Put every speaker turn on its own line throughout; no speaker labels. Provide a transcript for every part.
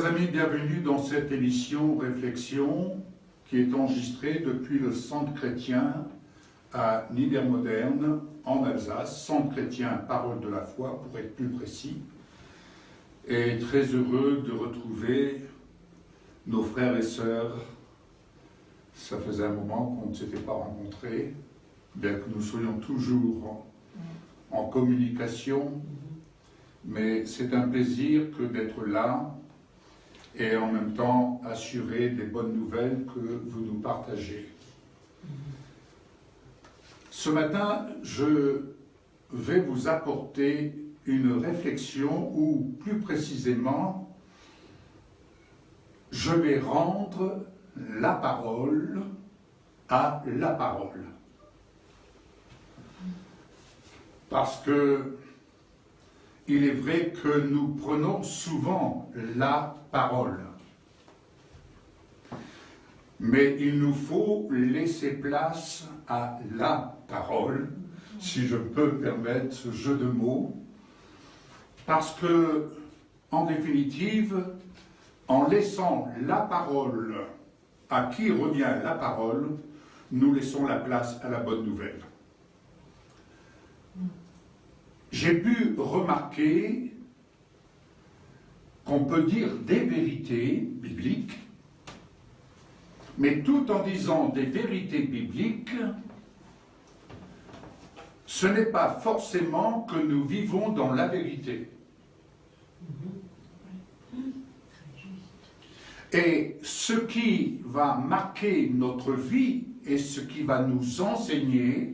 Chers amis, bienvenue dans cette émission Réflexion qui est enregistrée depuis le Centre chrétien à Niedermodern en Alsace, Centre chrétien Parole de la foi pour être plus précis, et très heureux de retrouver nos frères et sœurs. Ça faisait un moment qu'on ne s'était pas rencontrés, bien que nous soyons toujours en communication, mais c'est un plaisir que d'être là et en même temps assurer des bonnes nouvelles que vous nous partagez. Ce matin, je vais vous apporter une réflexion ou plus précisément, je vais rendre la parole à la parole. Parce que il est vrai que nous prenons souvent la parole. Mais il nous faut laisser place à la parole, si je peux permettre ce jeu de mots, parce que, en définitive, en laissant la parole à qui revient la parole, nous laissons la place à la bonne nouvelle. J'ai pu remarquer qu'on peut dire des vérités bibliques, mais tout en disant des vérités bibliques, ce n'est pas forcément que nous vivons dans la vérité. Et ce qui va marquer notre vie et ce qui va nous enseigner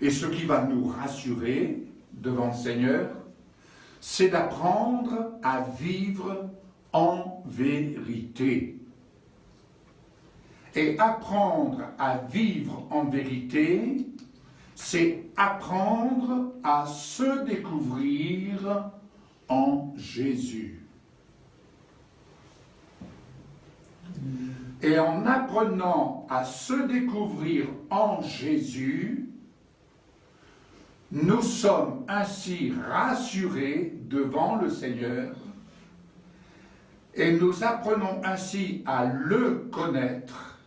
et ce qui va nous rassurer devant le Seigneur, c'est d'apprendre à vivre en vérité. Et apprendre à vivre en vérité, c'est apprendre à se découvrir en Jésus. Et en apprenant à se découvrir en Jésus, nous sommes ainsi rassurés devant le Seigneur et nous apprenons ainsi à le connaître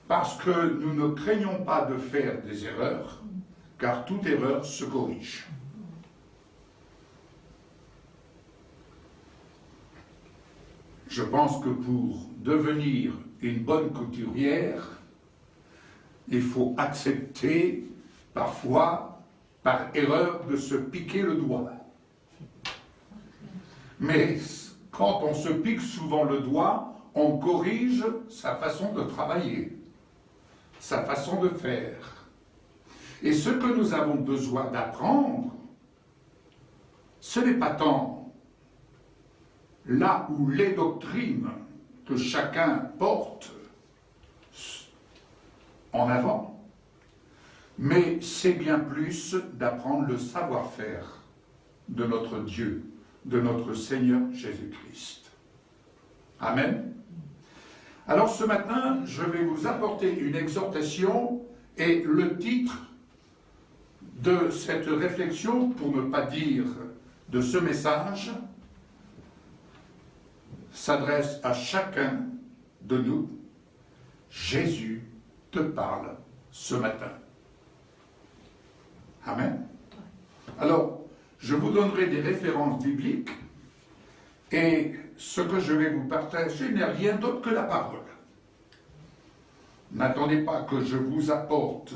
parce que nous ne craignons pas de faire des erreurs, car toute erreur se corrige. Je pense que pour devenir une bonne couturière, il faut accepter parfois, par erreur, de se piquer le doigt. Mais quand on se pique souvent le doigt, on corrige sa façon de travailler, sa façon de faire. Et ce que nous avons besoin d'apprendre, ce n'est pas tant là où les doctrines que chacun porte en avant, mais c'est bien plus d'apprendre le savoir-faire de notre Dieu, de notre Seigneur Jésus-Christ. Amen. Alors ce matin, je vais vous apporter une exhortation et le titre de cette réflexion, pour ne pas dire de ce message, s'adresse à chacun de nous. Jésus te parle ce matin. Amen. Alors, je vous donnerai des références bibliques et ce que je vais vous partager n'est rien d'autre que la parole. N'attendez pas que je vous apporte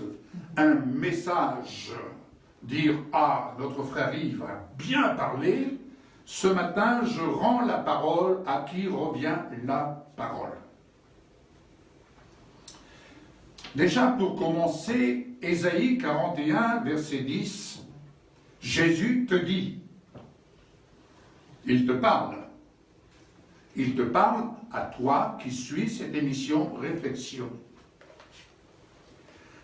un message, dire « Ah, notre frère Yves a bien parlé ». Ce matin, je rends la parole à qui revient la parole. Déjà, pour commencer, Ésaïe 41, verset 10, Jésus te dit, il te parle à toi qui suis cette émission Réflexion.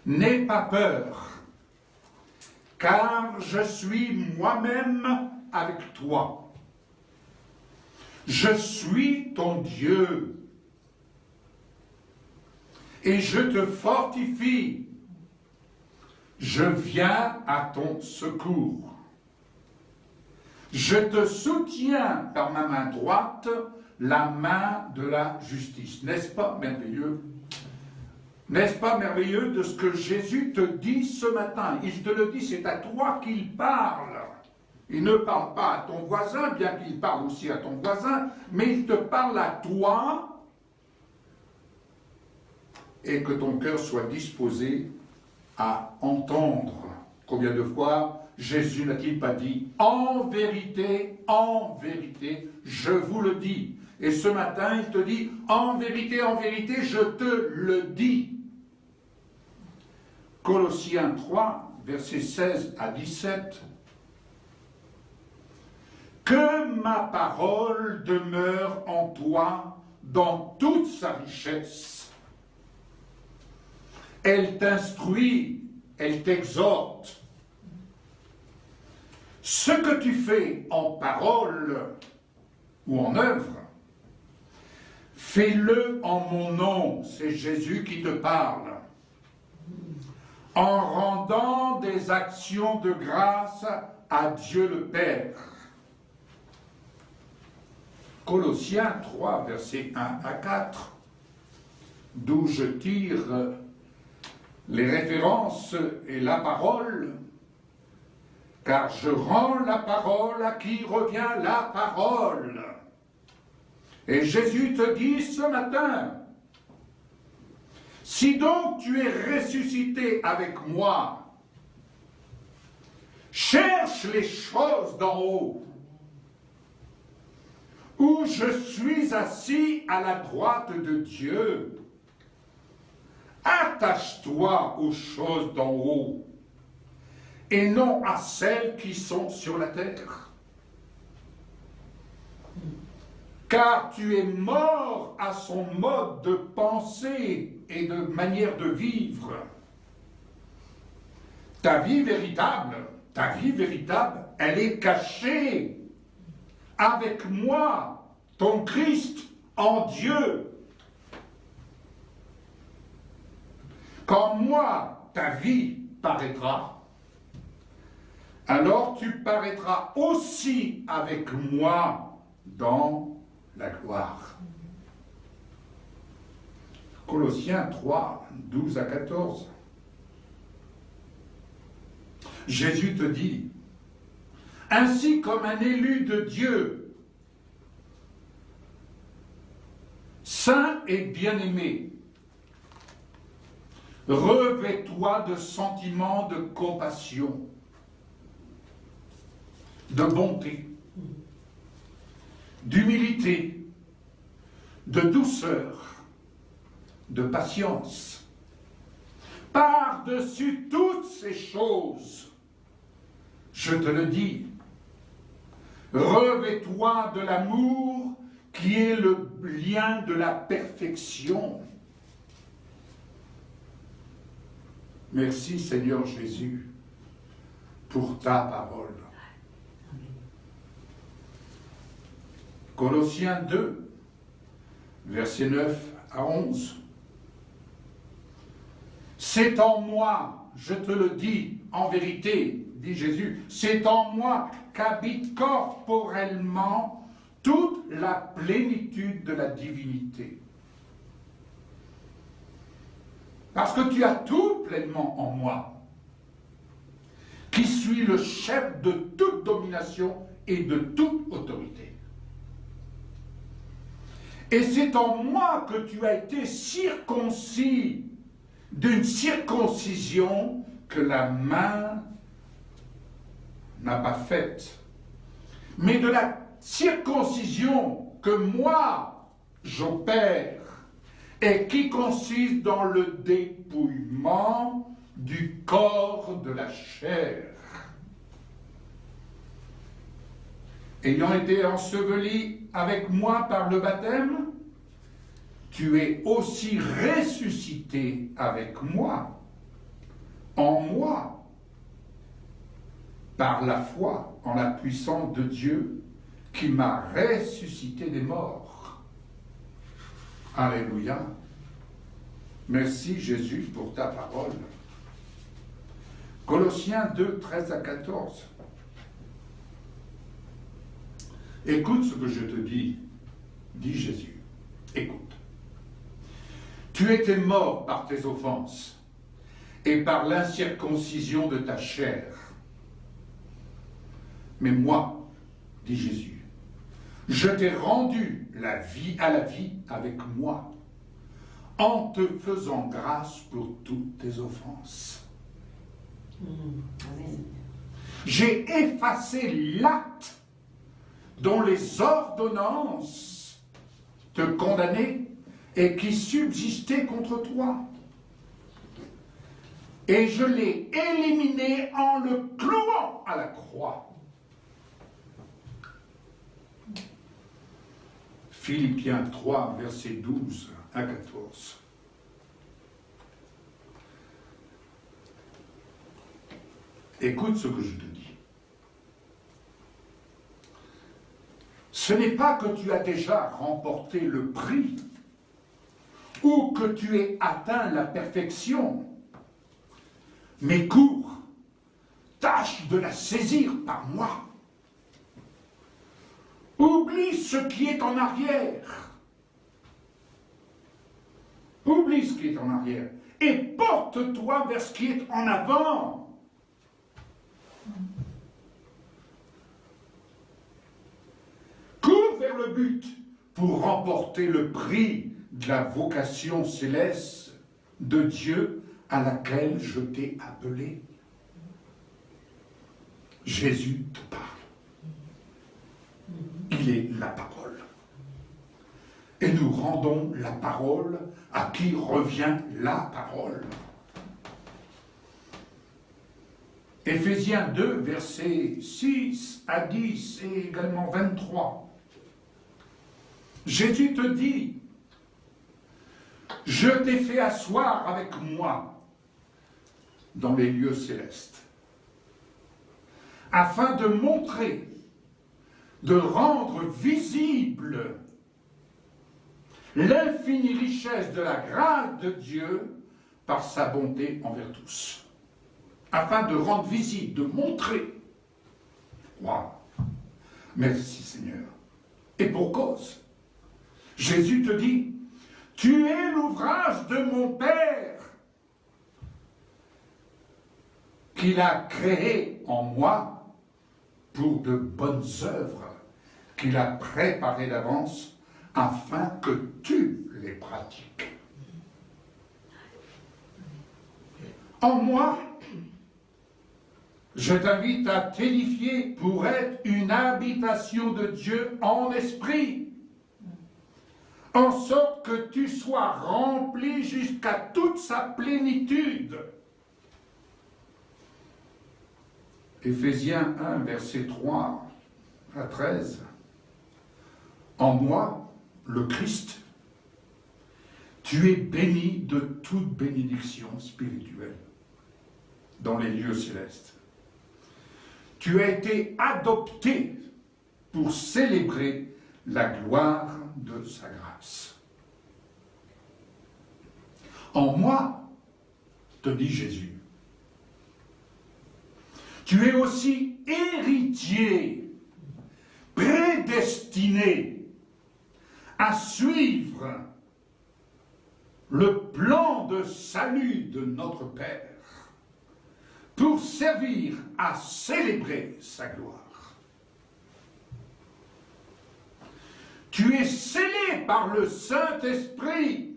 N'aie pas peur, car je suis moi-même avec toi. Je suis ton Dieu. Et je te fortifie. Je viens à ton secours. Je te soutiens par ma main droite, la main de la justice. N'est-ce pas merveilleux? N'est-ce pas merveilleux de ce que Jésus te dit ce matin? Il te le dit, c'est à toi qu'il parle. Il ne parle pas à ton voisin, bien qu'il parle aussi à ton voisin, mais il te parle à toi, et que ton cœur soit disposé à entendre. Combien de fois Jésus n'a-t-il pas dit « En vérité, je vous le dis ». Et ce matin, il te dit « En vérité, je te le dis ». Colossiens 3, versets 16 à 17. Que ma parole demeure en toi dans toute sa richesse. Elle t'instruit, elle t'exhorte. Ce que tu fais en parole ou en œuvre, fais-le en mon nom, c'est Jésus qui te parle, en rendant des actions de grâce à Dieu le Père. Colossiens 3, versets 1 à 4, d'où je tire les références et la parole, car je rends la parole à qui revient la parole. Et Jésus te dit ce matin, si donc tu es ressuscité avec moi, cherche les choses d'en haut, où je suis assis à la droite de Dieu. Attache-toi aux choses d'en haut, et non à celles qui sont sur la terre. Car tu es mort à son mode de pensée et de manière de vivre. Ta vie véritable, elle est cachée avec moi, ton Christ, en Dieu. Quand moi, ta vie paraîtra, alors tu paraîtras aussi avec moi dans la gloire. Colossiens 3, 12 à 14. Jésus te dit, ainsi comme un élu de Dieu, saint et bien-aimé, revêt-toi de sentiments de compassion, de bonté, d'humilité, de douceur, de patience. Par-dessus toutes ces choses, je te le dis, revêt-toi de l'amour qui est le lien de la perfection. Merci Seigneur Jésus pour ta parole. Colossiens 2, versets 9 à 11. C'est en moi, je te le dis en vérité, dit Jésus, c'est en moi qu'habite corporellement toute la plénitude de la divinité. Parce que tu as tout pleinement en moi, qui suis le chef de toute domination et de toute autorité. Et c'est en moi que tu as été circoncis d'une circoncision que la main n'a pas faite, mais de la circoncision que moi j'opère et qui consiste dans le dépouillement du corps de la chair. Ayant été enseveli avec moi par le baptême, tu es aussi ressuscité avec moi, en moi, par la foi en la puissance de Dieu qui m'a ressuscité des morts. Alléluia. Merci Jésus pour ta parole. Colossiens 2, 13 à 14. Écoute ce que je te dis, dit Jésus. Écoute. Tu étais mort par tes offenses et par l'incirconcision de ta chair. Mais moi, dit Jésus, je t'ai rendu la vie avec moi, en te faisant grâce pour toutes tes offenses.
Amen.
J'ai effacé l'acte dont les ordonnances te condamnaient et qui subsistait contre toi. Et je l'ai éliminé en le clouant à la croix. Philippiens 3, versets 12 à 14. Écoute ce que je te dis. Ce n'est pas que tu as déjà remporté le prix ou que tu aies atteint la perfection, mais cours, tâche de la saisir par moi. Oublie ce qui est en arrière. Oublie ce qui est en arrière et porte-toi vers ce qui est en avant. Cours vers le but pour remporter le prix de la vocation céleste de Dieu à laquelle je t'ai appelé. Jésus te parle. Il est la parole. Et nous rendons la parole à qui revient la parole. Éphésiens 2, versets 6 à 10 et également 23. Jésus te dit, je t'ai fait asseoir avec moi dans les lieux célestes, afin de montrer, de rendre visible l'infinie richesse de la grâce de Dieu par sa bonté envers tous. Afin de rendre visible, de montrer. Waouh! Merci Seigneur. Et pour cause, Jésus te dit, tu es l'ouvrage de mon Père qu'il a créé en moi pour de bonnes œuvres qu'il a préparées d'avance afin que tu les pratiques. En moi, je t'invite à t'édifier pour être une habitation de Dieu en esprit, en sorte que tu sois rempli jusqu'à toute sa plénitude. Éphésiens 1, verset 3 à 13. En moi, le Christ, tu es béni de toute bénédiction spirituelle dans les lieux célestes. Tu as été adopté pour célébrer la gloire de sa grâce. En moi, te dit Jésus, tu es aussi héritier, prédestiné à suivre le plan de salut de notre Père pour servir à célébrer sa gloire. Tu es scellé par le Saint-Esprit.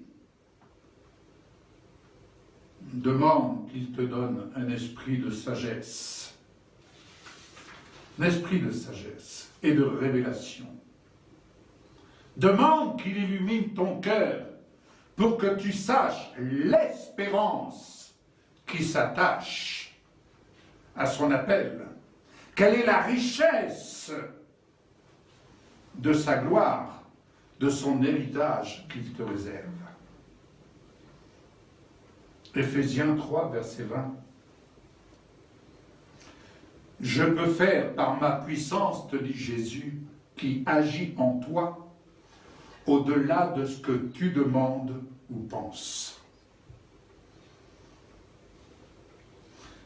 Demande qu'il te donne un esprit de sagesse. Un esprit de sagesse et de révélation. Demande qu'il illumine ton cœur pour que tu saches l'espérance qui s'attache à son appel. Quelle est la richesse de sa gloire, de son héritage qu'il te réserve. Éphésiens 3, verset 20. Je peux faire par ma puissance, te dit Jésus, qui agit en toi, au-delà de ce que tu demandes ou penses.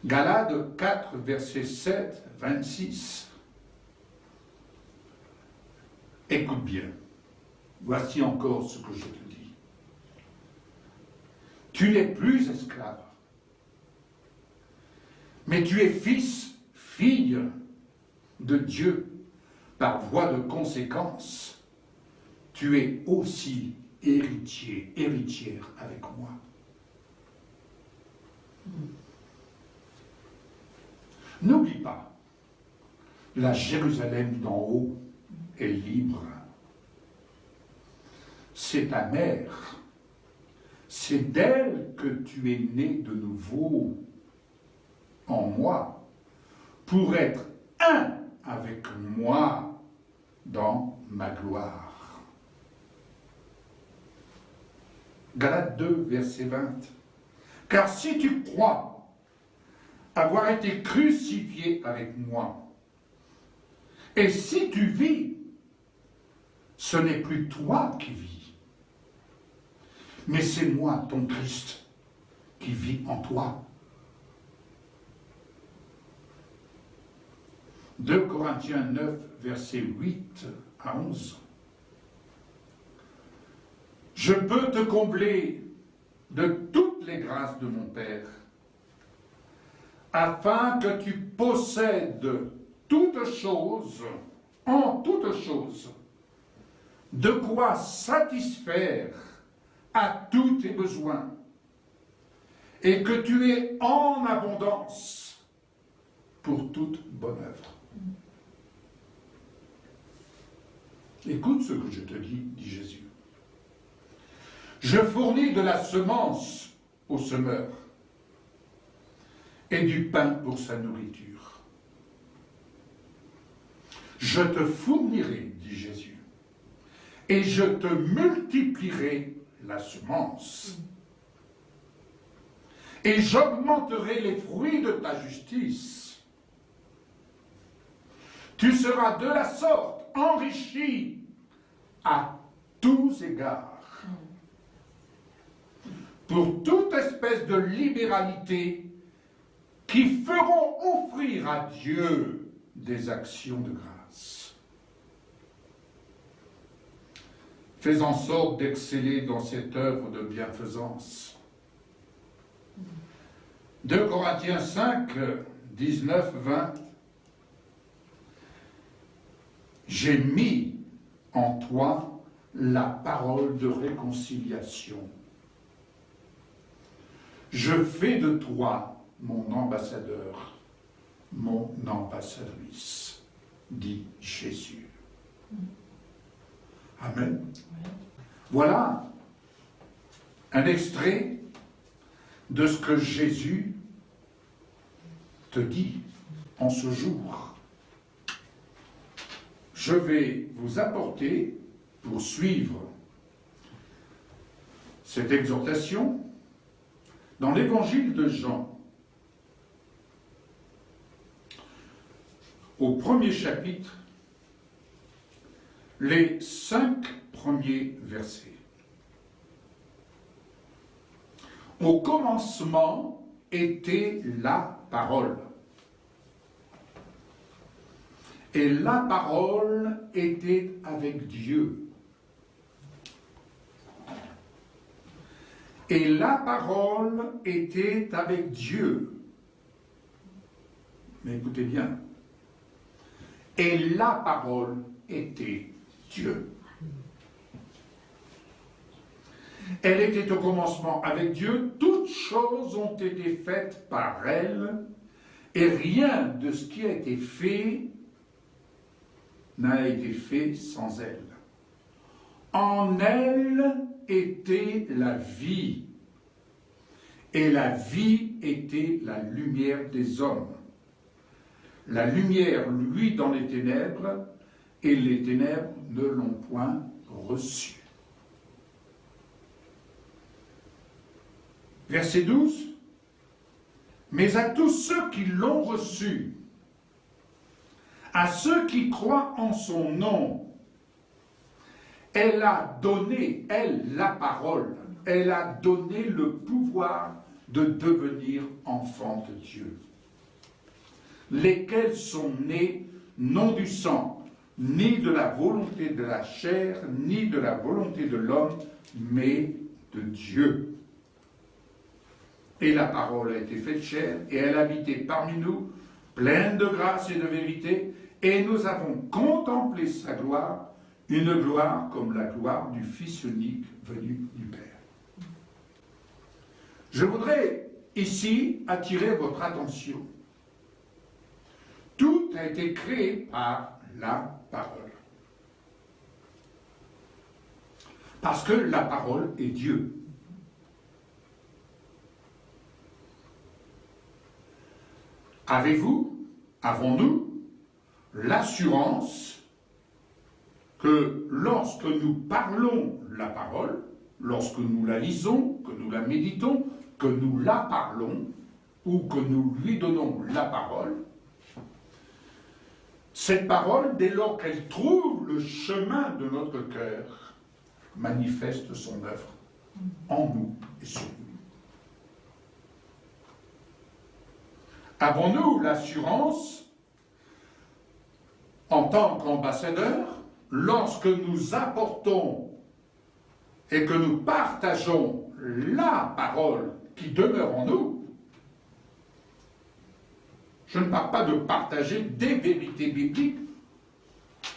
Galates 4, verset 7, 26. Écoute bien, voici encore ce que je te dis. Tu n'es plus esclave, mais tu es fils, fille de Dieu. Par voie de conséquence, tu es aussi héritier, héritière avec moi. N'oublie pas, la Jérusalem d'en haut est libre. C'est ta mère. C'est d'elle que tu es né de nouveau en moi pour être un avec moi dans ma gloire. Galates 2, verset 20. Car si tu crois avoir été crucifié avec moi, et si tu vis, ce n'est plus toi qui vis, mais c'est moi, ton Christ, qui vit en toi. 2 Corinthiens 9, versets 8 à 11. Je peux te combler de toutes les grâces de mon Père, afin que tu possèdes toutes choses, en toutes choses, de quoi satisfaire à tous tes besoins, et que tu aies en abondance pour toute bonne œuvre. Écoute ce que je te dis, dit Jésus. Je fournis de la semence au semeur et du pain pour sa nourriture. Je te fournirai, dit Jésus, et je te multiplierai la semence. Et j'augmenterai les fruits de ta justice. Tu seras de la sorte enrichi à tous égards, pour toute espèce de libéralité qui feront offrir à Dieu des actions de grâce. Fais en sorte d'exceller dans cette œuvre de bienfaisance. 2 Corinthiens 5, 19, 20. J'ai mis en toi la parole de réconciliation. Je fais de toi mon ambassadeur, mon ambassadrice, dit Jésus. Amen. Oui. Voilà un extrait de ce que Jésus te dit en ce jour. Je vais vous apporter, pour suivre cette exhortation, dans l'évangile de Jean, au premier chapitre, les 5 premiers versets. Au commencement était la parole. Et la parole était avec Dieu. Et la parole était avec Dieu. Mais écoutez bien. Et la parole était Dieu. Elle était au commencement avec Dieu. Toutes choses ont été faites par elle. Et rien de ce qui a été fait n'a été fait sans elle. En elle était la vie, et la vie était la lumière des hommes. La lumière luit dans les ténèbres, et les ténèbres ne l'ont point reçue. Verset 12. Mais à tous ceux qui l'ont reçue, à ceux qui croient en son nom, elle a donné, elle, la parole, elle a donné le pouvoir de devenir enfants de Dieu, lesquels sont nés non du sang, ni de la volonté de la chair, ni de la volonté de l'homme, mais de Dieu. Et la parole a été faite chair, et elle habitait parmi nous, pleine de grâce et de vérité, et nous avons contemplé sa gloire, une gloire comme la gloire du Fils unique venu du Père. Je voudrais ici attirer votre attention. Tout a été créé par la parole. Parce que la parole est Dieu. Avons-nous l'assurance que lorsque nous parlons la parole, lorsque nous la lisons, que nous la méditons, que nous la parlons, ou que nous lui donnons la parole, cette parole, dès lors qu'elle trouve le chemin de notre cœur, manifeste son œuvre en nous et sur nous. Avons-nous l'assurance, en tant qu'ambassadeurs, lorsque nous apportons et que nous partageons la parole qui demeure en nous? Je ne parle pas de partager des vérités bibliques,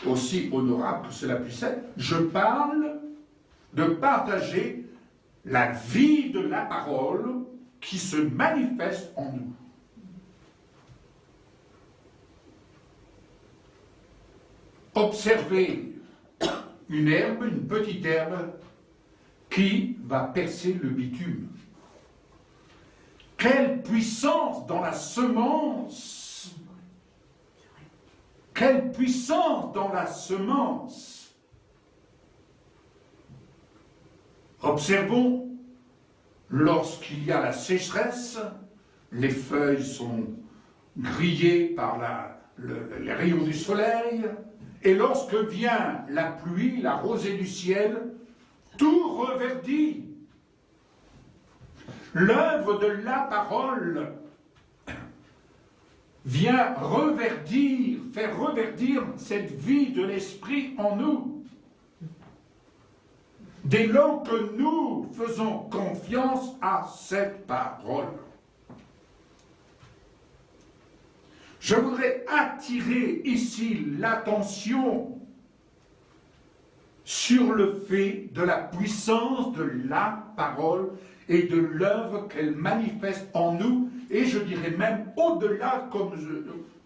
aussi honorables que cela puisse être. Je parle de partager la vie de la parole qui se manifeste en nous. Observez une petite herbe qui va percer le bitume. Quelle puissance dans la semence! Quelle puissance dans la semence! Observons, lorsqu'il y a la sécheresse, les feuilles sont grillées par les rayons du soleil, et lorsque vient la pluie, la rosée du ciel, tout reverdit. L'œuvre de la parole vient reverdir, faire reverdir cette vie de l'esprit en nous. Dès lors que nous faisons confiance à cette parole. Je voudrais attirer ici l'attention sur le fait de la puissance de la parole et de l'œuvre qu'elle manifeste en nous, et je dirais même au-delà, comme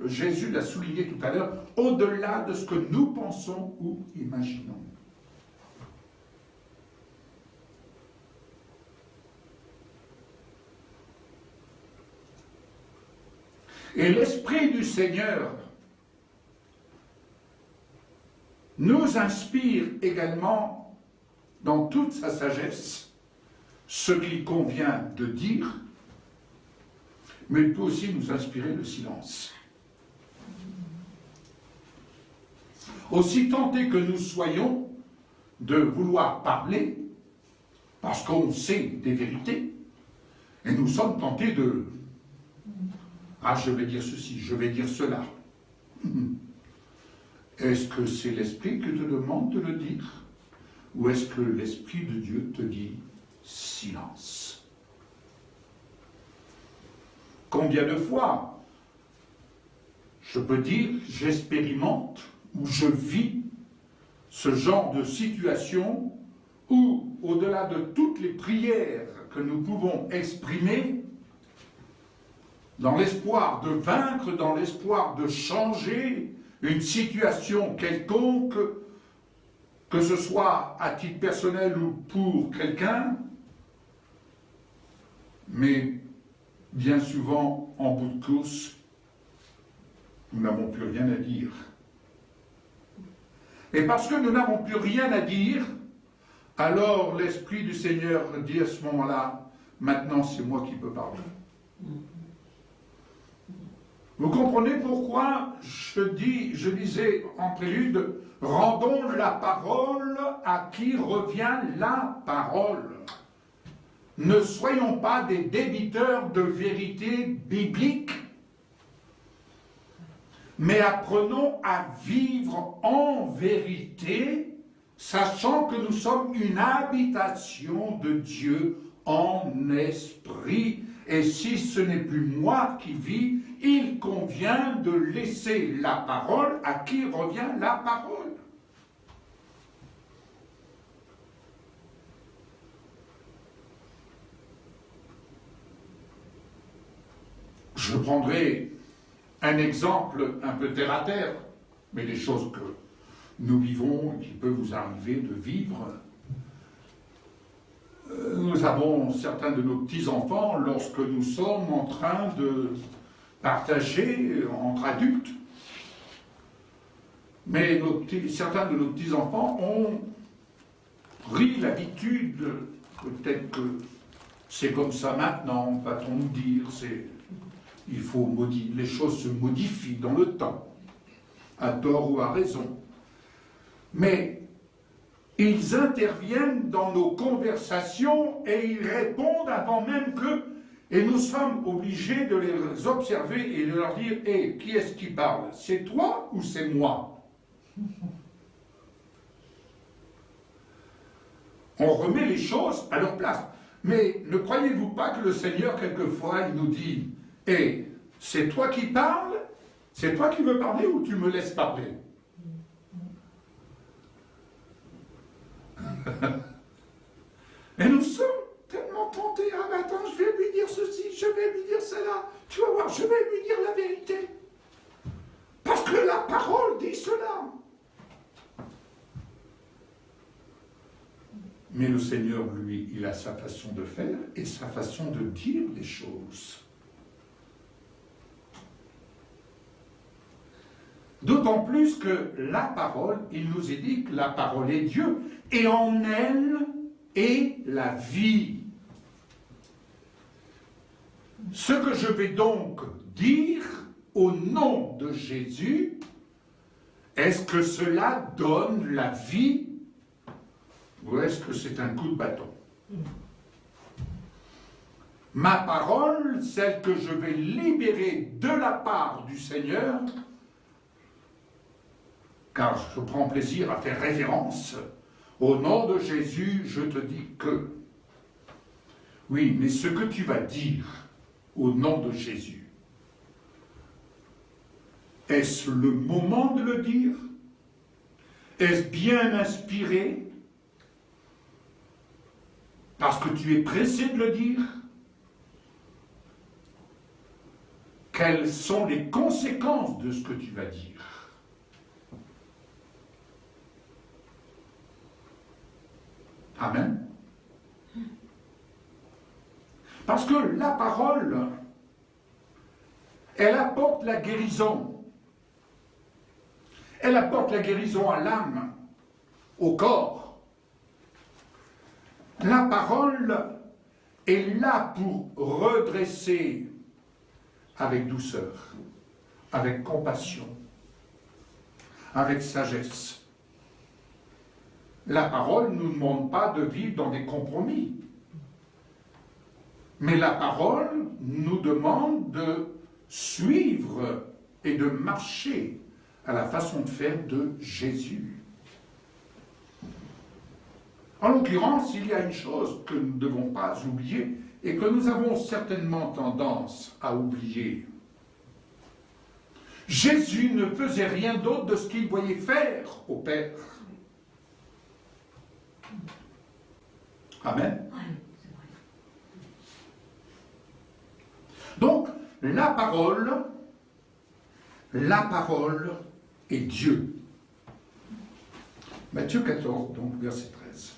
Jésus l'a souligné tout à l'heure, au-delà de ce que nous pensons ou imaginons. Et l'Esprit du Seigneur nous inspire également dans toute sa sagesse ce qu'il convient de dire, mais il peut aussi nous inspirer le silence. Aussi tentés que nous soyons de vouloir parler, parce qu'on sait des vérités, et nous sommes tentés de « Ah, je vais dire ceci, je vais dire cela. » Est-ce que c'est l'Esprit qui te demande de le dire? Ou est-ce que l'Esprit de Dieu te dit silence? Combien de fois je peux dire j'expérimente ou je vis ce genre de situation où, au-delà de toutes les prières que nous pouvons exprimer, dans l'espoir de vaincre, dans l'espoir de changer une situation quelconque, que ce soit à titre personnel ou pour quelqu'un, mais bien souvent, en bout de course, nous n'avons plus rien à dire. Et parce que nous n'avons plus rien à dire, alors l'Esprit du Seigneur dit à ce moment-là, maintenant c'est moi qui peux parler. Vous comprenez pourquoi je disais en prélude, rendons la parole à qui revient la parole. Ne soyons pas des débiteurs de vérité biblique. mais apprenons à vivre en vérité, sachant que nous sommes une habitation de Dieu en esprit. Et si ce n'est plus moi qui vis, il convient de laisser la parole à qui revient la parole. Je prendrai un exemple un peu terre à terre, mais des choses que nous vivons et qui peuvent vous arriver de vivre. Nous avons certains de nos petits-enfants, lorsque nous sommes en train de partager entre adultes, mais certains de nos petits-enfants ont pris l'habitude, peut-être que c'est comme ça maintenant, va-t-on nous dire, il faut modifier, les choses se modifient dans le temps, à tort ou à raison. Mais ils interviennent dans nos conversations et ils répondent avant même que, et nous sommes obligés de les observer et de leur dire « Hé, qui est-ce qui parle? C'est toi ou c'est moi ?» On remet les choses à leur place. Mais ne croyez-vous pas que le Seigneur, quelquefois, il nous dit « Hé, c'est toi qui parles? C'est toi qui veux parler ou tu me laisses parler ?» Et nous sommes tellement tentés. Ah mais attends, je vais lui dire ceci, je vais lui dire cela. Tu vas voir, je vais lui dire la vérité. Parce que la parole dit cela. Mais le Seigneur, lui, il a sa façon de faire et sa façon de dire les choses. D'autant plus que la parole, il nous est dit que la parole est Dieu, et en elle est la vie. Ce que je vais donc dire au nom de Jésus, est-ce que cela donne la vie ou est-ce que c'est un coup de bâton? Ma parole, celle que je vais libérer de la part du Seigneur, car je prends plaisir à faire référence, au nom de Jésus, je te dis que. Oui, mais ce que tu vas dire au nom de Jésus, est-ce le moment de le dire? Est-ce bien inspiré? Parce que tu es pressé de le dire? Quelles sont les conséquences de ce que tu vas dire? Amen. Parce que la parole, elle apporte la guérison. Elle apporte la guérison à l'âme, au corps. La parole est là pour redresser avec douceur, avec compassion, avec sagesse. La parole ne nous demande pas de vivre dans des compromis. Mais la parole nous demande de suivre et de marcher à la façon de faire de Jésus. En l'occurrence, il y a une chose que nous ne devons pas oublier et que nous avons certainement tendance à oublier. Jésus ne faisait rien d'autre de ce qu'il voyait faire au Père. Amen. Donc, la parole est Dieu. Matthieu 14, donc verset 13.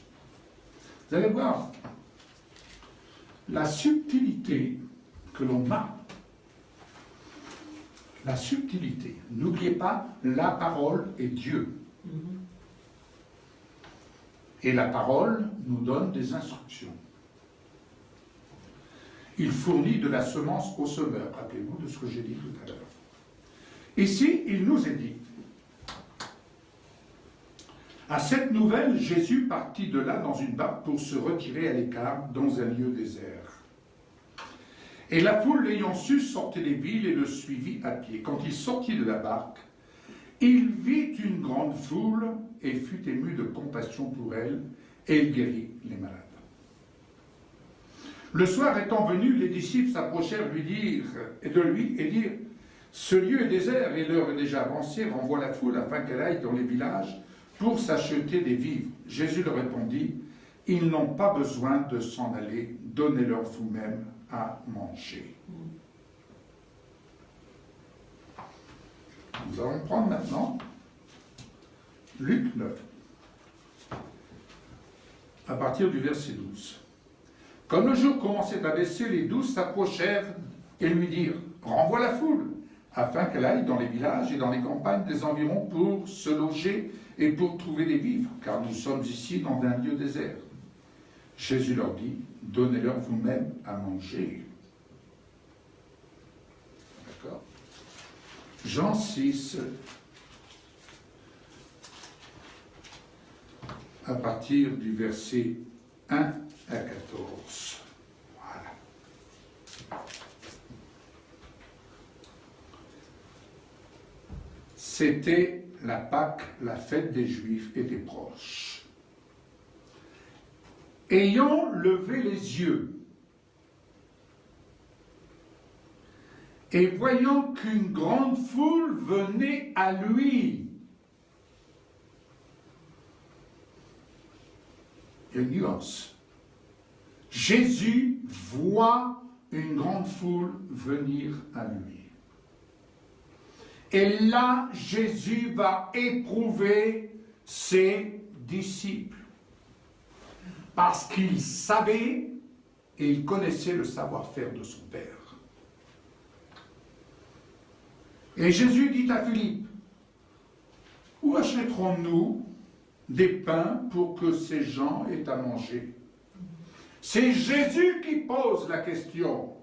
Vous allez voir la subtilité que l'on a. La subtilité. N'oubliez pas, la parole est Dieu. Et la parole nous donne des instructions. Il fournit de la semence au semeur. Rappelez-vous de ce que j'ai dit tout à l'heure. Ici, il nous est dit, à cette nouvelle, Jésus partit de là dans une barque pour se retirer à l'écart dans un lieu désert. Et la foule, l'ayant su, sortait des villes et le suivit à pied. Quand il sortit de la barque, il vit une grande foule et fut ému de compassion pour elle, et il guérit les malades. Le soir étant venu, les disciples s'approchèrent de lui et dirent « Ce lieu est désert et l'heure est déjà avancée, renvoie la foule afin qu'elle aille dans les villages pour s'acheter des vivres. » Jésus leur répondit « Ils n'ont pas besoin de s'en aller, donnez-leur vous-même à manger. » Nous allons prendre maintenant Luc 9, à partir du verset 12. Comme le jour commençait à baisser, les 12 s'approchèrent et lui dirent « Renvoie la foule, afin qu'elle aille dans les villages et dans les campagnes des environs pour se loger et pour trouver des vivres, car nous sommes ici dans un lieu désert. » Jésus leur dit « Donnez-leur vous-même à manger. » D'accord ? Jean 6, à partir du verset 1 à 14. Voilà. C'était la Pâque, la fête des Juifs, était proche. Ayant levé les yeux et voyant qu'une grande foule venait à lui, il y a une nuance. Jésus voit une grande foule venir à lui. Et là, Jésus va éprouver ses disciples. Parce qu'il savait et il connaissait le savoir-faire de son Père. Et Jésus dit à Philippe, « Où achèterons-nous des pains pour que ces gens aient à manger ?» C'est Jésus qui pose la question.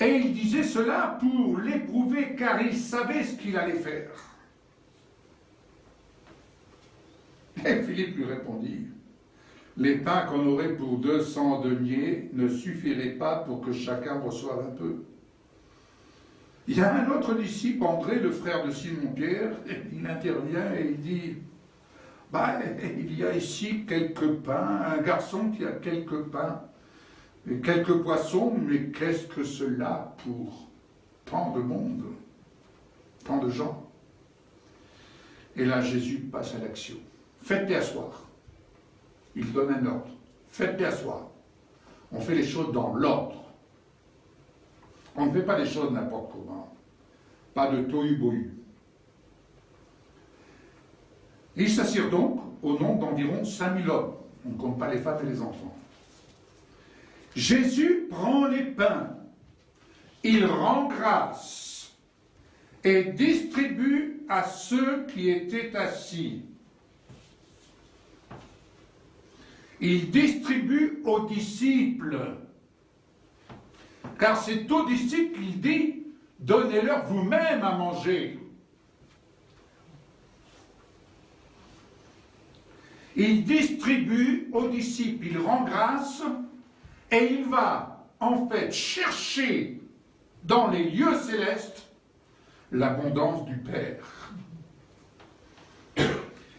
Et il disait cela pour l'éprouver, car il savait ce qu'il allait faire. Et Philippe lui répondit, « Les pains qu'on aurait pour 200 deniers ne suffiraient pas pour que chacun reçoive un peu. » Il y a un autre disciple, André, le frère de Simon-Pierre, il intervient et il dit, « Il y a ici quelques pains, un garçon qui a quelques pains, et quelques poissons, mais qu'est-ce que cela pour tant de monde, tant de gens ?» Et là, Jésus passe à l'action. « Faites-les asseoir. » Il donne un ordre. « Faites-les asseoir. » On fait les choses dans l'ordre. On ne fait pas les choses n'importe comment. Pas de tohu-bohu. Ils s'assirent donc au nombre d'environ 5000 hommes. On ne compte pas les femmes et les enfants. Jésus prend les pains, il rend grâce et distribue à ceux qui étaient assis. Il distribue aux disciples, car c'est aux disciples qu'il dit « Donnez-leur vous-même à manger ». Il distribue aux disciples, il rend grâce et il va en fait chercher dans les lieux célestes l'abondance du Père.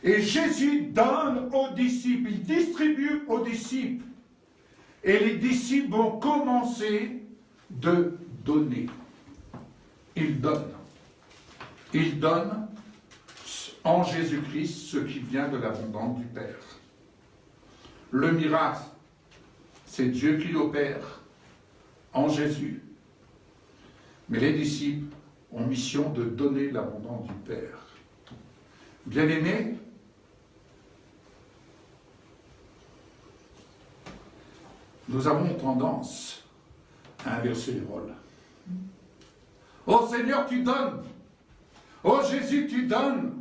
Et Jésus donne aux disciples, il distribue aux disciples. Et les disciples vont commencer de donner. Ils donnent. Ils donnent en Jésus-Christ ce qui vient de l'abondance du Père. Le miracle, c'est Dieu qui l'opère en Jésus. Mais les disciples ont mission de donner l'abondance du Père. Bien-aimés, nous avons tendance à inverser les rôles. Oh Seigneur, tu donnes. Oh Jésus, tu donnes.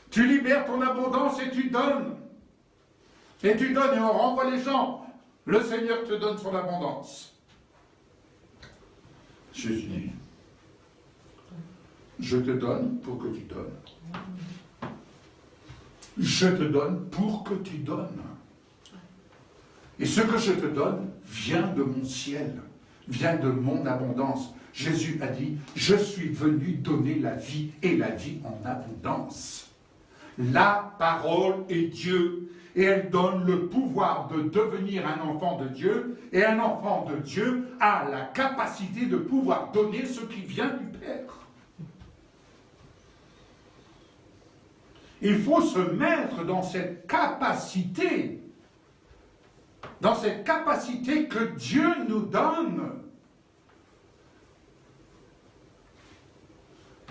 Tu libères ton abondance et tu donnes. Et tu donnes et on renvoie les gens. Le Seigneur te donne son abondance. Jésus dit, je te donne pour que tu donnes. Je te donne pour que tu donnes. Et ce que je te donne vient de mon ciel, vient de mon abondance. Jésus a dit, je suis venu donner la vie et la vie en abondance. La parole est Dieu et elle donne le pouvoir de devenir un enfant de Dieu, et un enfant de Dieu a la capacité de pouvoir donner ce qui vient du Père. Il faut se mettre dans cette capacité que Dieu nous donne.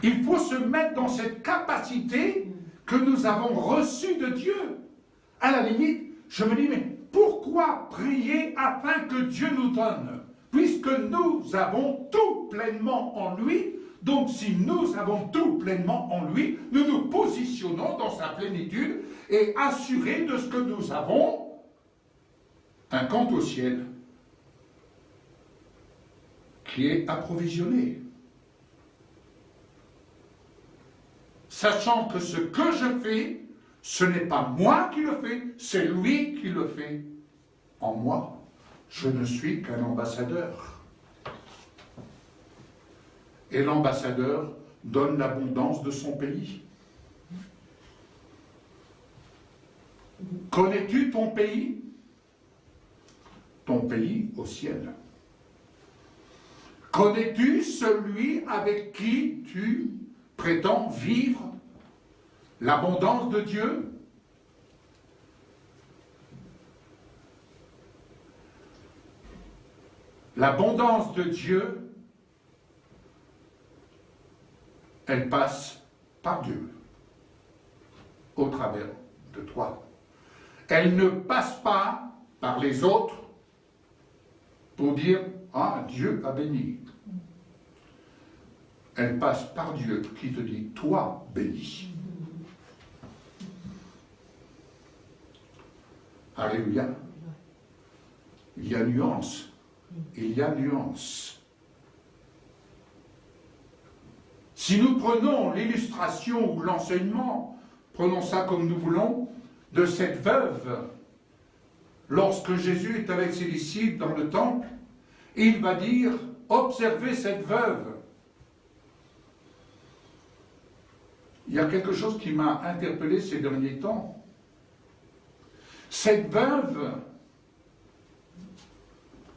Il faut se mettre dans cette capacité que nous avons reçue de Dieu. À la limite, je me dis, mais pourquoi prier afin que Dieu nous donne? Puisque nous avons tout pleinement en lui, donc si nous avons tout pleinement en lui, nous nous positionnons dans sa plénitude et assurés de ce que nous avons un compte au ciel qui est approvisionné. Sachant que ce que je fais, ce n'est pas moi qui le fais, c'est lui qui le fait en moi. Je ne suis qu'un ambassadeur. Et l'ambassadeur donne l'abondance de son pays. Connais-tu ton pays? Ton pays au ciel. Connais-tu celui avec qui tu prétends vivre l'abondance de Dieu? L'abondance de Dieu, elle passe par Dieu, au travers de toi. Elle ne passe pas par les autres pour dire « Ah, Dieu a béni ». Elle passe par Dieu qui te dit « Toi, béni ». Alléluia. Il y a nuance. Il y a nuance. Si nous prenons l'illustration ou l'enseignement, prenons ça comme nous voulons, de cette veuve, lorsque Jésus est avec ses disciples dans le temple, il va dire, observez cette veuve. Il y a quelque chose qui m'a interpellé ces derniers temps. Cette veuve,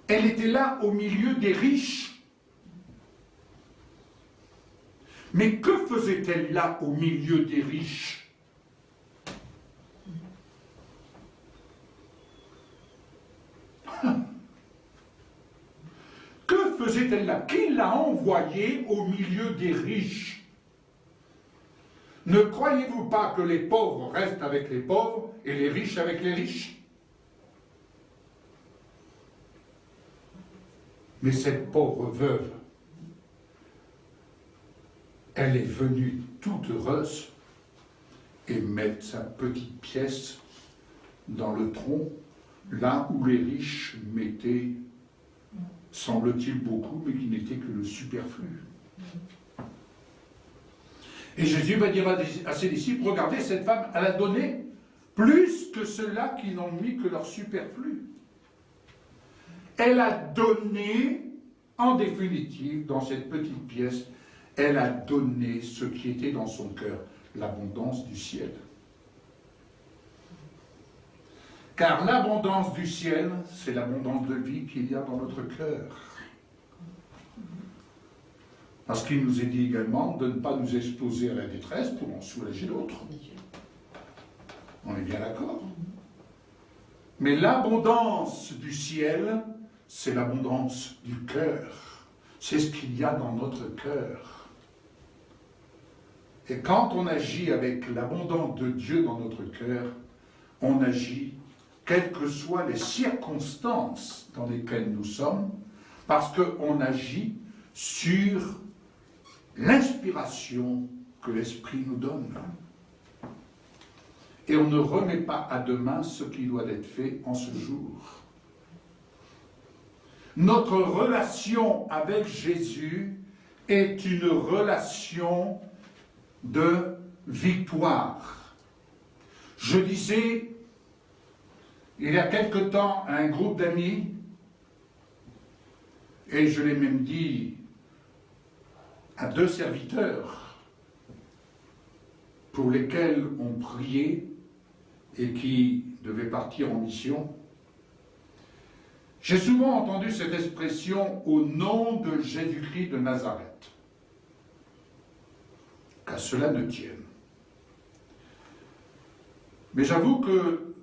elle était là au milieu des riches. Mais que faisait-elle là au milieu des riches? Que faisait-elle là? Qui l'a envoyée au milieu des riches? Ne croyez-vous pas que les pauvres restent avec les pauvres et les riches avec les riches? Mais cette pauvre veuve, elle est venue toute heureuse et mettre sa petite pièce dans le tronc, là où les riches mettaient, semble-t-il beaucoup, mais qui n'était que le superflu. Et Jésus va dire à ses disciples, regardez, cette femme, elle a donné plus que ceux-là qui n'ont mis que leur superflu. Elle a donné, en définitive, dans cette petite pièce, elle a donné ce qui était dans son cœur, l'abondance du ciel. Car l'abondance du ciel, c'est l'abondance de vie qu'il y a dans notre cœur. Parce qu'il nous est dit également de ne pas nous exposer à la détresse pour en soulager l'autre. On est bien d'accord? Mais l'abondance du ciel, c'est l'abondance du cœur. C'est ce qu'il y a dans notre cœur. Et quand on agit avec l'abondance de Dieu dans notre cœur, on agit, quelles que soient les circonstances dans lesquelles nous sommes, parce qu'on agit sur l'inspiration que l'Esprit nous donne. Et on ne remet pas à demain ce qui doit être fait en ce jour. Notre relation avec Jésus est une relation de victoire. Je disais, il y a quelque temps à un groupe d'amis, et je l'ai même dit à 2 serviteurs pour lesquels on priait et qui devaient partir en mission. J'ai souvent entendu cette expression « au nom de Jésus-Christ de Nazareth ». Qu'à cela ne tienne. Mais j'avoue que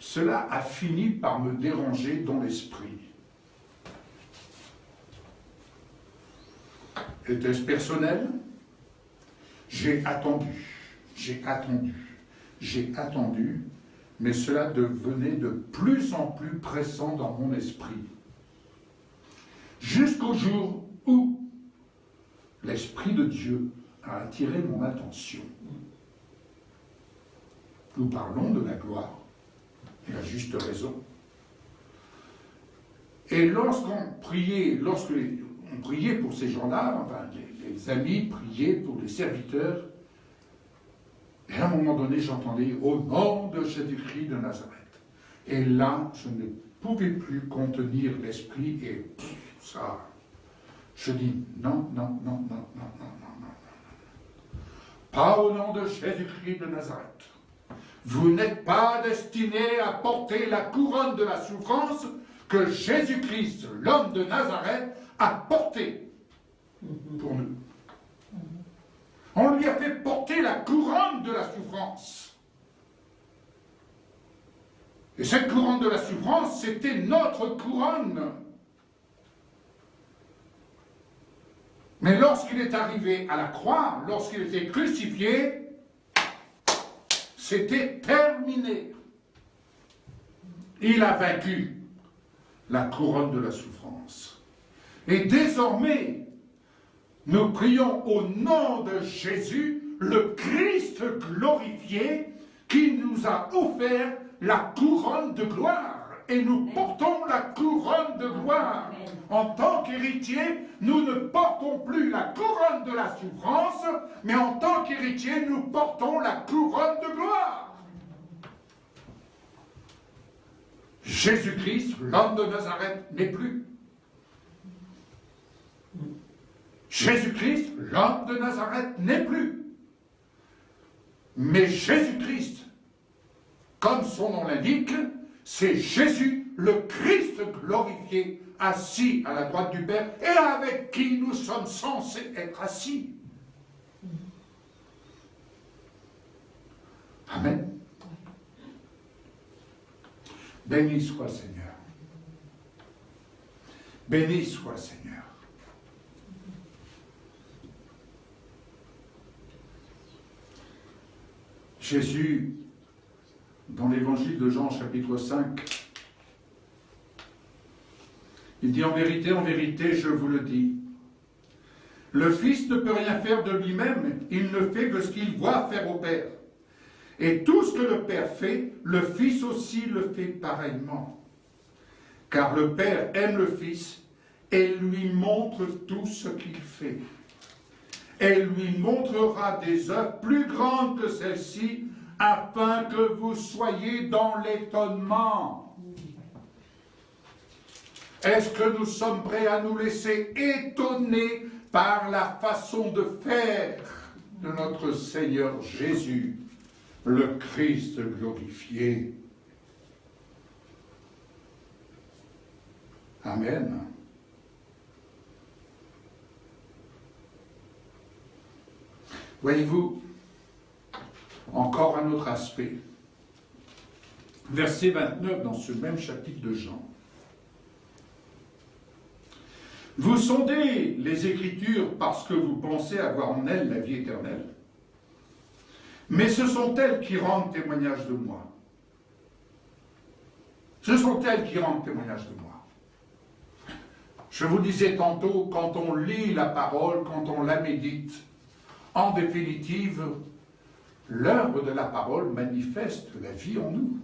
cela a fini par me déranger dans l'esprit. Était-ce personnel? J'ai attendu, mais cela devenait de plus en plus pressant dans mon esprit. Jusqu'au jour où l'Esprit de Dieu a attiré mon attention. Nous parlons de la gloire, et à juste raison. Et lorsqu'on priait pour ces gens-là, enfin les amis priaient pour les serviteurs, et à un moment donné j'entendais « au nom de Jésus-Christ de Nazareth ». Et là, je ne pouvais plus contenir l'esprit et ça, je dis non. Pas au nom de Jésus-Christ de Nazareth. Vous n'êtes pas destinés à porter la couronne de la souffrance que Jésus-Christ, l'homme de Nazareth, a portée pour nous. On lui a fait porter la couronne de la souffrance. Et cette couronne de la souffrance, c'était notre couronne. Mais lorsqu'il est arrivé à la croix, lorsqu'il était crucifié, c'était terminé. Il a vaincu la couronne de la souffrance. Et désormais, nous prions au nom de Jésus, le Christ glorifié, qui nous a offert la couronne de gloire. Et nous portons la couronne de gloire. En tant qu'héritiers, nous ne portons plus la couronne de la souffrance, mais en tant qu'héritiers, nous portons la couronne de gloire. Jésus-Christ, l'homme de Nazareth, n'est plus. Jésus-Christ, l'homme de Nazareth, n'est plus. Mais Jésus-Christ, comme son nom l'indique, c'est Jésus, le Christ glorifié, assis à la droite du Père et avec qui nous sommes censés être assis. Amen. Béni soit le Seigneur. Béni soit le Seigneur. Jésus, dans l'évangile de Jean, chapitre 5, il dit « En vérité, je vous le dis, le Fils ne peut rien faire de lui-même, il ne fait que ce qu'il voit faire au Père. Et tout ce que le Père fait, le Fils aussi le fait pareillement. Car le Père aime le Fils et lui montre tout ce qu'il fait. Elle lui montrera des œuvres plus grandes que celles-ci, afin que vous soyez dans l'étonnement. » Est-ce que nous sommes prêts à nous laisser étonner par la façon de faire de notre Seigneur Jésus, le Christ glorifié? Amen. Voyez-vous, encore un autre aspect. Verset 29 dans ce même chapitre de Jean. Vous sondez les Écritures parce que vous pensez avoir en elles la vie éternelle. Mais ce sont elles qui rendent témoignage de moi. Ce sont elles qui rendent témoignage de moi. Je vous disais tantôt, quand on lit la parole, quand on la médite, en définitive, l'œuvre de la parole manifeste la vie en nous.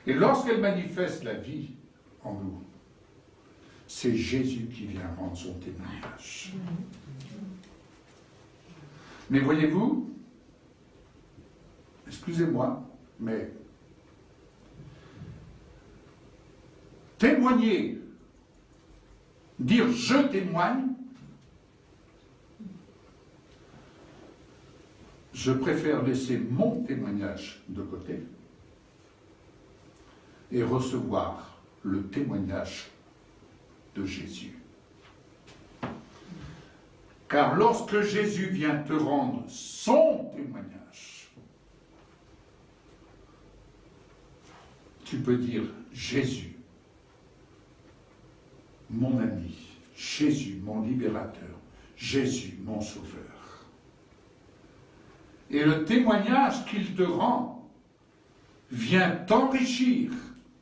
Et lorsqu'elle manifeste la vie en nous, c'est Jésus qui vient rendre son témoignage. Mais voyez-vous, excusez-moi, mais témoigner, dire je témoigne, je préfère laisser mon témoignage de côté et recevoir le témoignage de Jésus. Car lorsque Jésus vient te rendre son témoignage, tu peux dire Jésus, mon ami, Jésus, mon libérateur, Jésus, mon sauveur. Et le témoignage qu'il te rend vient t'enrichir,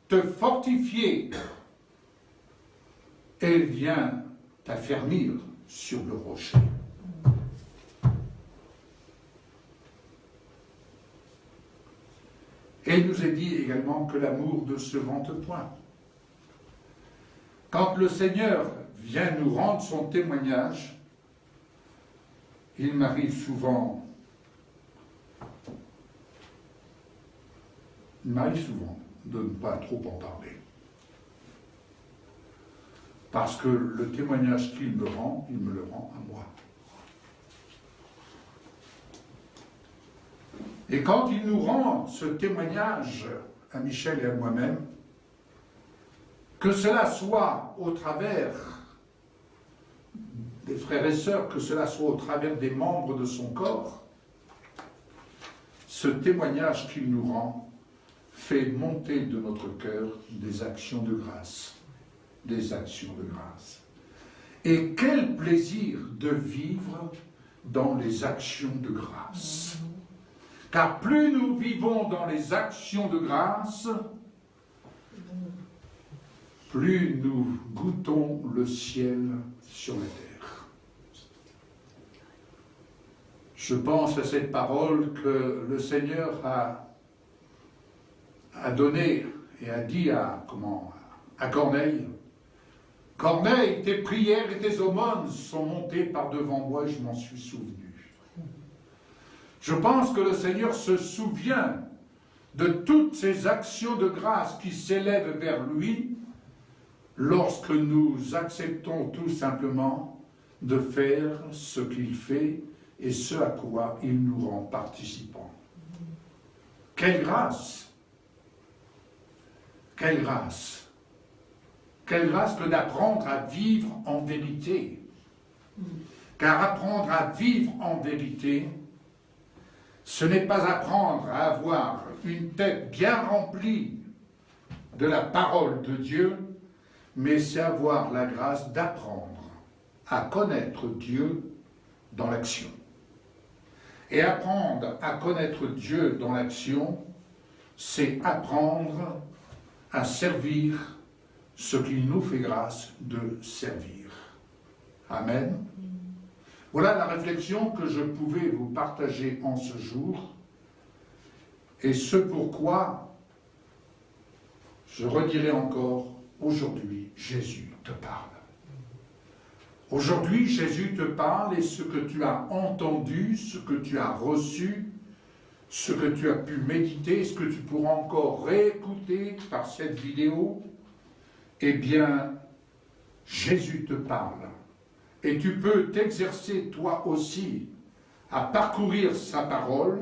te fortifier et vient t'affermir sur le rocher. Et il nous est dit également que l'amour ne se vante point. Quand le Seigneur vient nous rendre son témoignage, il m'arrive souvent de ne pas trop en parler. Parce que le témoignage qu'il me rend, il me le rend à moi. Et quand il nous rend ce témoignage à Michel et à moi-même, que cela soit au travers des frères et sœurs, que cela soit au travers des membres de son corps, ce témoignage qu'il nous rend fait monter de notre cœur des actions de grâce. Des actions de grâce. Et quel plaisir de vivre dans les actions de grâce. Car plus nous vivons dans les actions de grâce, plus nous goûtons le ciel sur la terre. Je pense à cette parole que le Seigneur a donnée et a dit à Corneille. Corneille, tes prières et tes aumônes sont montées par devant moi et je m'en suis souvenu. Je pense que le Seigneur se souvient de toutes ces actions de grâce qui s'élèvent vers lui lorsque nous acceptons tout simplement de faire ce qu'il fait et ce à quoi il nous rend participants. Quelle grâce! Quelle grâce! Quelle grâce que d'apprendre à vivre en vérité. Car apprendre à vivre en vérité, ce n'est pas apprendre à avoir une tête bien remplie de la parole de Dieu, mais c'est avoir la grâce d'apprendre à connaître Dieu dans l'action. Et apprendre à connaître Dieu dans l'action, c'est apprendre à servir ce qu'il nous fait grâce de servir. Amen. Voilà la réflexion que je pouvais vous partager en ce jour, et ce pourquoi je redirai encore, aujourd'hui, Jésus te parle. Aujourd'hui, Jésus te parle, et ce que tu as entendu, ce que tu as reçu, ce que tu as pu méditer, ce que tu pourras encore réécouter par cette vidéo, eh bien, Jésus te parle. Et tu peux t'exercer toi aussi à parcourir sa parole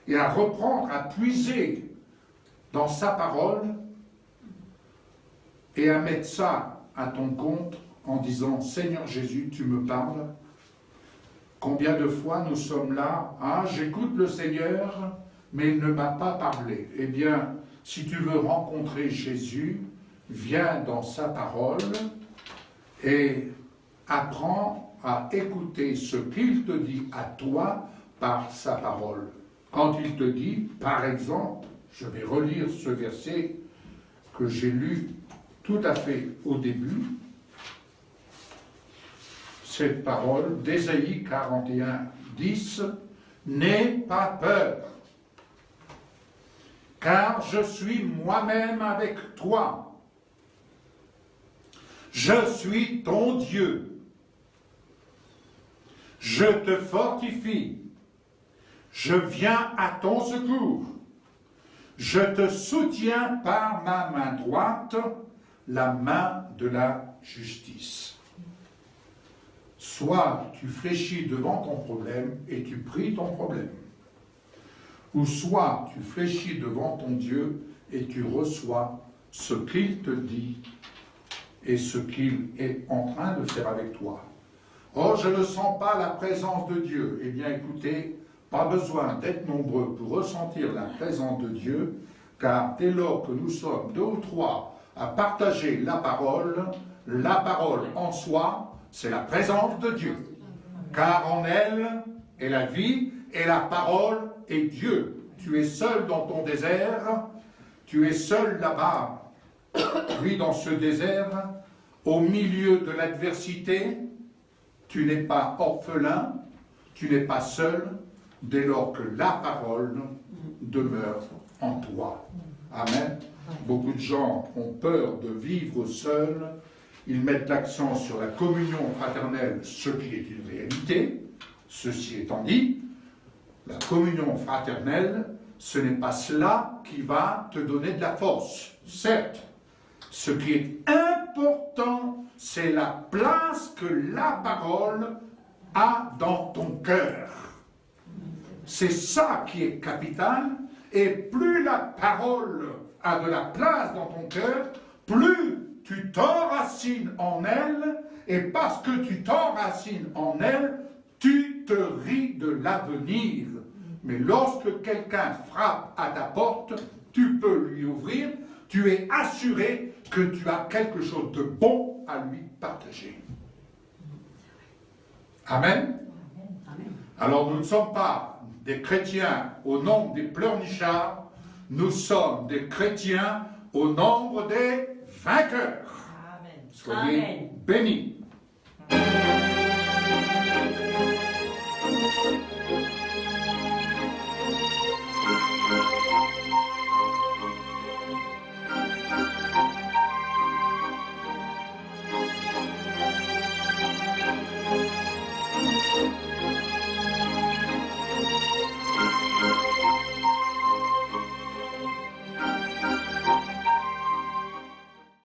et à reprendre, à puiser dans sa parole et à mettre ça à ton compte en disant « Seigneur Jésus, tu me parles ». Combien de fois nous sommes là, ah, j'écoute le Seigneur, mais il ne m'a pas parlé. Eh bien, si tu veux rencontrer Jésus, viens dans sa parole et apprends à écouter ce qu'il te dit à toi par sa parole. Quand il te dit, par exemple, je vais relire ce verset que j'ai lu tout à fait au début, cette parole d'Ésaïe 41, 10, « N'aie pas peur, car je suis moi-même avec toi. Je suis ton Dieu. Je te fortifie. Je viens à ton secours. Je te soutiens par ma main droite. la main de la justice. Soit tu fléchis devant ton problème et tu pries ton problème, ou soit tu fléchis devant ton Dieu et tu reçois ce qu'il te dit et ce qu'il est en train de faire avec toi. Oh, je ne sens pas la présence de Dieu. Eh bien, écoutez, pas besoin d'être nombreux pour ressentir la présence de Dieu, car dès lors que nous sommes 2 ou 3 à partager la parole en soi, c'est la présence de Dieu. Car en elle est la vie et la parole est Dieu. Tu es seul dans ton désert, tu es seul là-bas. Oui, dans ce désert, au milieu de l'adversité, tu n'es pas orphelin, tu n'es pas seul, dès lors que la parole demeure en toi. Amen. Beaucoup de gens ont peur de vivre seuls. Ils mettent l'accent sur la communion fraternelle, ce qui est une réalité. Ceci étant dit, la communion fraternelle, ce n'est pas cela qui va te donner de la force. Certes, ce qui est important, c'est la place que la parole a dans ton cœur. C'est ça qui est capital, et plus la parole a de la place dans ton cœur, plus tu t'enracines en elle, et parce que tu t'enracines en elle, tu te ris de l'avenir. Mais lorsque quelqu'un frappe à ta porte, tu peux lui ouvrir, tu es assuré que tu as quelque chose de bon à lui partager. Amen. Alors nous ne sommes pas des chrétiens au nombre des pleurnichards, nous sommes des chrétiens au nombre des vainqueurs.
Amen.
Soyez
Amen.
bénis.